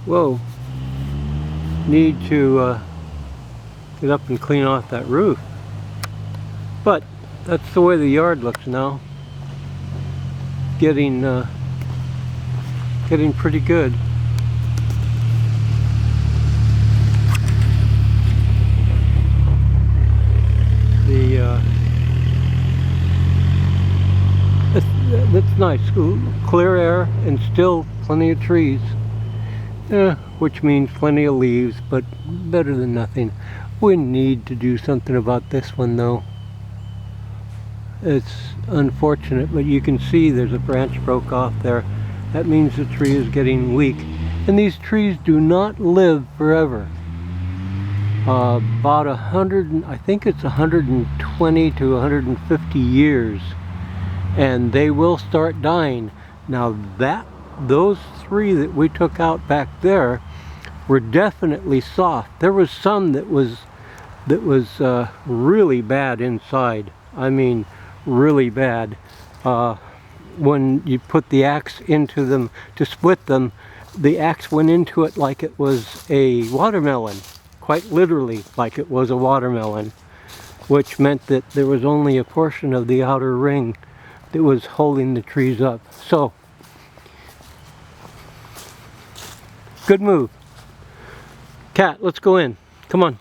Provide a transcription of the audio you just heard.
Whoa. Need to get up and clean off that roof. But that's the way the yard looks now. Getting pretty good. That's nice. Clear air and still plenty of trees. Which means plenty of leaves, but better than nothing. We need to do something about this one though. It's unfortunate, but you can see there's a branch broke off there. That means the tree is getting weak. And these trees do not live forever. About 100, I think it's 120 to 150 years. And they will start dying. Now those three that we took out back there were definitely soft. There was some that was really bad inside. I mean, really bad. When you put the axe into them to split them, the axe went into it like it was a watermelon, quite literally like it was a watermelon, which meant that there was only a portion of the outer ring that was holding the trees up. So, good move. Cat, let's go in. Come on.